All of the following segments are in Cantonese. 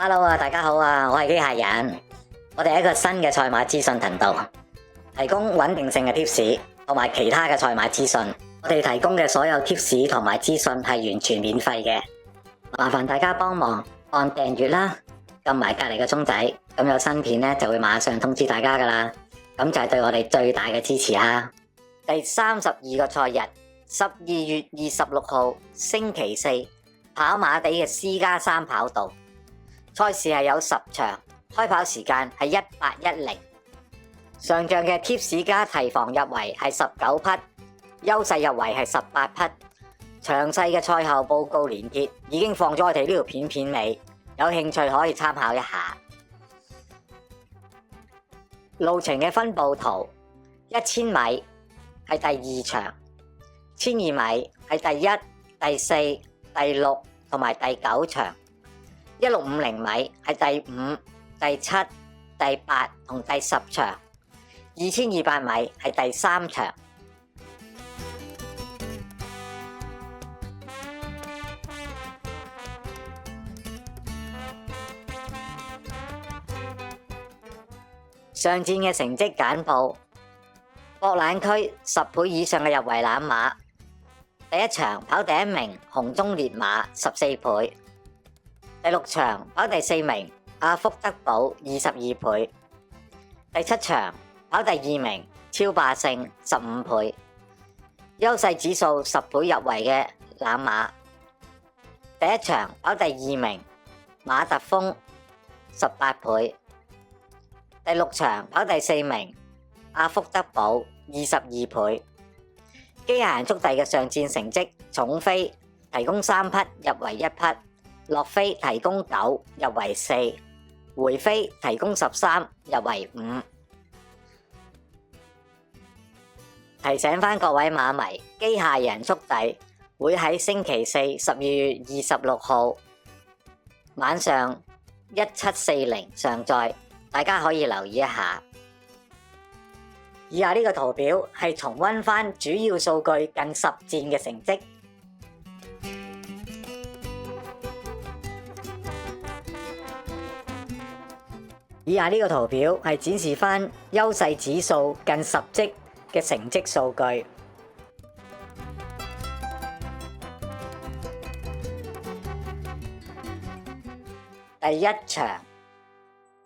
Hello 啊，大家好啊，我係機械人。我哋係一個新嘅賽馬資訊頻道，提供穩定性嘅貼士同埋其他嘅賽馬資訊。我哋提供嘅所有貼士同埋資訊係完全免費嘅，麻煩大家幫忙按訂閱啦，撳埋隔籬嘅鐘仔，咁有新片呢就會馬上通知大家噶啦。咁就係對我哋最大嘅支持啦。第32個賽日，12月26號星期四，跑馬地嘅C+3跑道。賽事係有10場，開跑時間係1810。上仗嘅貼士加提防入圍係19匹，優勢入圍係18匹。詳細嘅賽後報告連結已經放咗我哋呢條片尾，有興趣可以參考一下。路程嘅分佈圖：1000米係第2場，1200米係第1、第4、第6同埋第9場。1650米係第5、第7、第8同第10場，2200米係第3場。上戰嘅成績簡報：博覽區10倍以上嘅入圍攬馬，第1場跑第1名紅中烈馬14倍。第6場跑第4名阿福德堡22倍，第7場跑第2名超霸勝15倍，優勢指數10倍入圍嘅攬馬。第1場跑第2名馬特風18倍，第6場跑第4名阿福德堡22倍。機械人速遞嘅上戰成績重飛提供3匹入圍1匹。落飛提供9，入圍4；回飛提供13，入圍5。提醒返各位馬迷，機械人速遞會喺星期四12月26號晚上1740上載，大家可以留意一下。以下呢個圖表係重溫返主要數據近10戰嘅成績。以下呢個圖表係展示返優勢指數近10績嘅成績數據。第1場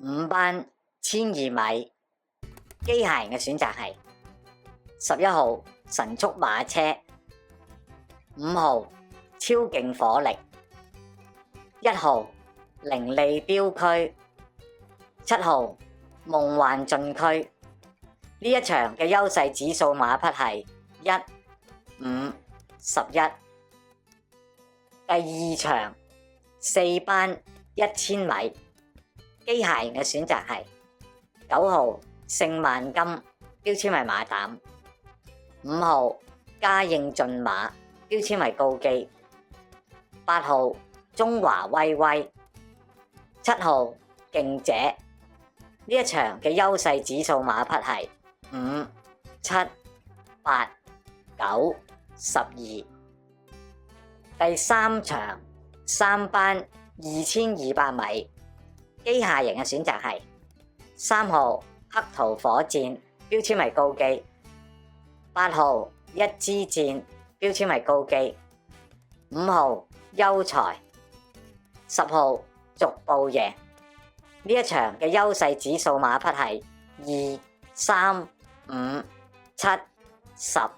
5班1200米，機械人嘅選擇係11號神速馬車、5號超勁火力、1號伶俐標區、7號夢幻進區。呢一場嘅優勢指數馬匹係1、5、11。第2場4班1000米，機械人嘅選擇係9號聖萬金，標籤為馬膽；5號嘉應駿馬，標籤為告基；8號中華威威；7號勁姐。呢一場嘅優勢指數馬匹係5、7、8、9、12。第3場3班2200米，機械人嘅選擇係3號黑桃火箭，標籤為告基；8號一支箭，標籤為告基；5號優才；10號逐步贏。呢一場嘅優勢指數馬匹係2、3、5、7、10。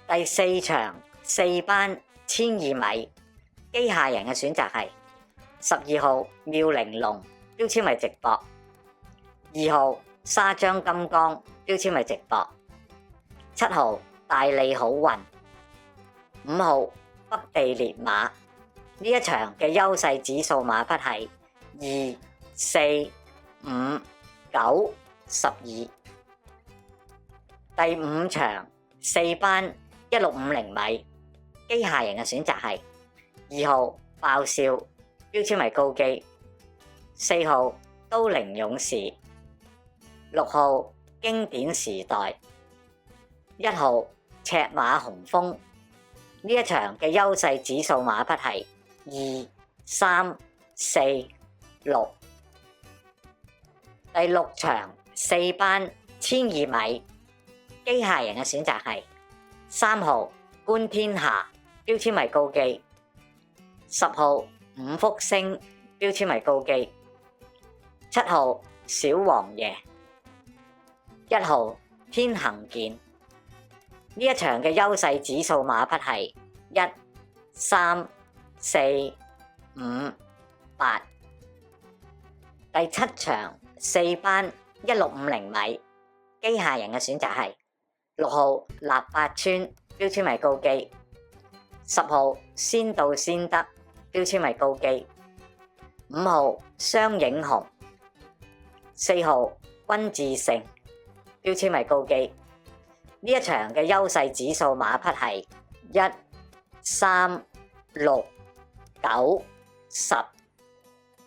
第4場4班1200米，機械人嘅選擇係12號妙玲瓏，標籤為直博；2號沙張金剛，標籤為直博；7號大利好運；5號北地烈馬。呢一場嘅優勢指數馬匹係2、4、5、9、12。第5場4班1650米，機械人嘅選擇係2號爆笑，標籤為告基；4號都靈勇士；6號經典時代；1號赤馬雄風。呢一場嘅優勢指數馬匹係2、3、4、6。第六場4班1200米，機械人嘅選擇係3號觀天下標籤為告記，10號五福星標籤為告記，7號小王爺，1號天行健。呢一場嘅優勢指數馬匹係1、3、4、5、8。第七場4班1650米，機械人嘅選擇係6號臘八村標籤為告記，10號先到先得標籤為告記，5號雙影紅，4號君智勝標籤為告記。呢一場嘅優勢指數馬匹係1、3、6、9、10。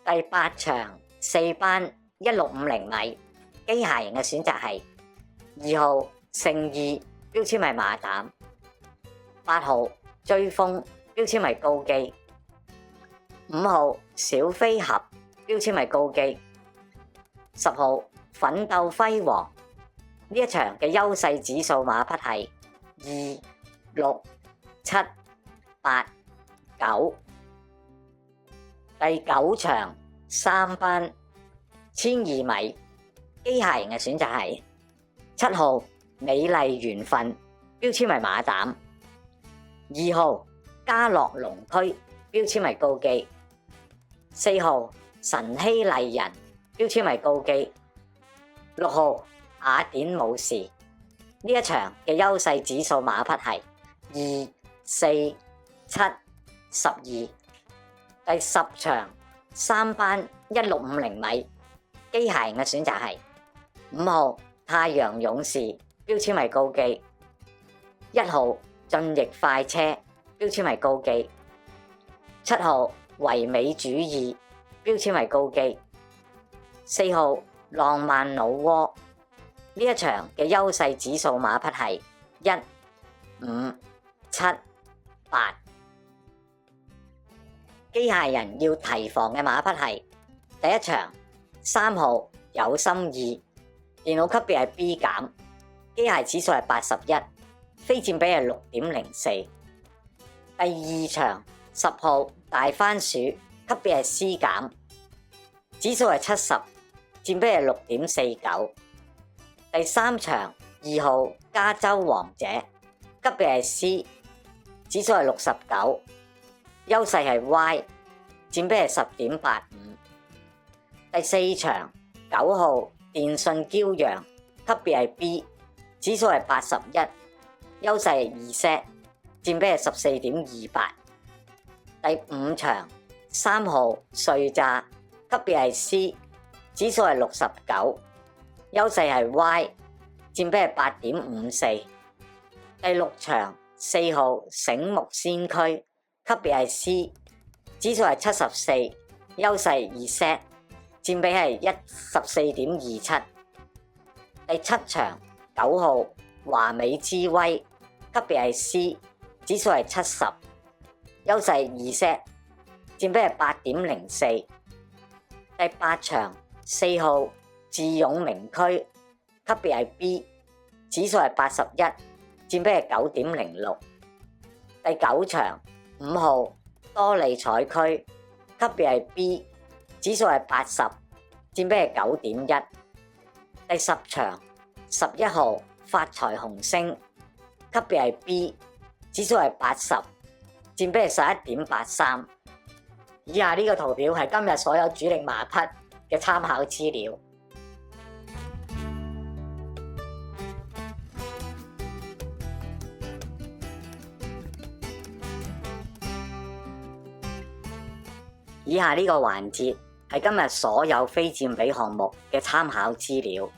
第八場4班1650米，機械人嘅選擇係2號勝意標籤為馬膽，8號追風標籤為告記，5號小飛俠標籤為告記，10號奮鬥輝煌。呢一場嘅優勢指數馬匹係2、6、7、8、9。第九場3班1200米，機械人嘅選擇係7號美麗緣分標籤為馬膽，2號嘉樂龍駒標籤為告記，4號神希麗人標籤為告記，6號雅典武士。呢一場嘅優勢指數馬匹係2、4、7、12。第10場3班1650米，機械人嘅選擇係5號太陽勇士標籤為告記，1號進翼快車標籤為告記，7號唯美主義標籤為告記，4號浪漫老窩。呢一場嘅優勢指數馬匹係1、5、7、8。機械人要提防嘅馬匹係第一場3號有心意，電腦級別係 B 減，機械指數係81，非佔比係6.04。第二場10號大番薯，級別係 C 減，指數係70，佔比係6.49。第三場2號加州王者，級別係 C， 指數係69，優勢係 Y， 佔比係10.85。第四場9號電信驕陽，級別係 B， 指數係81，優勢係2 set， 佔比係14.28。第五場3號瑞炸，級別係 C， 指數係69，優勢係 Y， 佔比係8.54。第六場4號醒目先驅，級別係 C， 指數係74，優勢2 set， 佔比係14.27。第七場9號華美之威，級別係 C， 指數係70，優勢2 set， 佔比係8.04。第八場4號智勇名區，級別係 B， 指數係81，佔比係9.06。第九場5號多利彩區，級別係 B， 指數係80，佔比係9.1。第10場11號發財紅星，級別係 B， 指數係80，佔比係11.83。以下呢個圖表係今日所有主力馬匹嘅參考資料。以下呢個環節係今日所有非佔比項目嘅參考資料。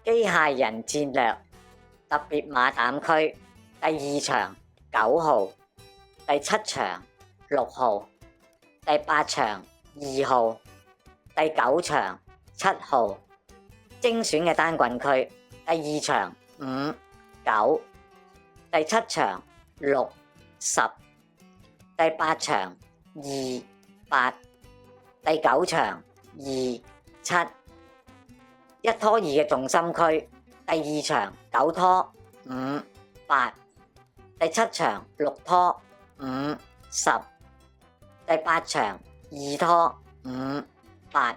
機械人戰略特別馬膽區第2場9號，第7場6號，第8場2號，第9場7號。精選嘅單棍區第2場5、9，第7場6、10，第8場2、8，第9場2、7。1拖2嘅重心區第2場9拖5、8，第7場6拖5、10，第8場2拖5、8，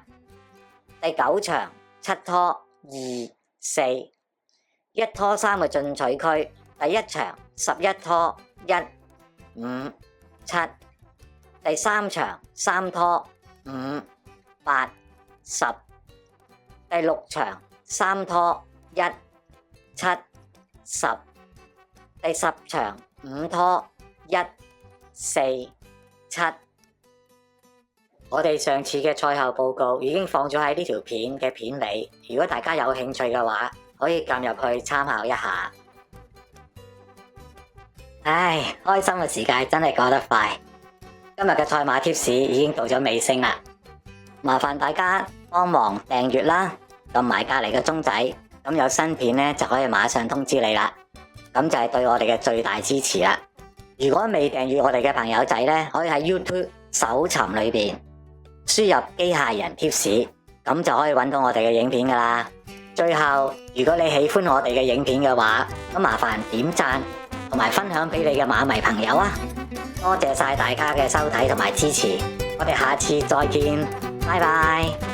第9場7拖2、4。1拖3嘅進取區第1場11拖1、5、7，第3場3拖5、8、10，第6場3拖1、7、10，第10場5拖1、4、7。我哋上次嘅賽後報告已經放咗喺呢條片嘅片尾，如果大家有興趣嘅話，可以撳入去參考一下。唉，開心嘅時間真係過得快。今日嘅賽馬貼士已經到咗尾聲啦，麻煩大家幫忙訂閱啦，撳埋隔籬嘅鐘仔，咁有新片呢就可以馬上通知你啦。咁就係對我哋嘅最大支持啦。如果未訂閱我哋嘅朋友仔呢，可以喺 YouTube 搜尋裏邊輸入機械人貼士，咁就可以揾到我哋嘅影片噶啦。最後，如果你喜歡我哋嘅影片嘅話，咁麻煩點讚同埋分享俾你嘅馬迷朋友啊！多謝晒大家嘅收睇同埋支持，我哋下次再見，拜拜。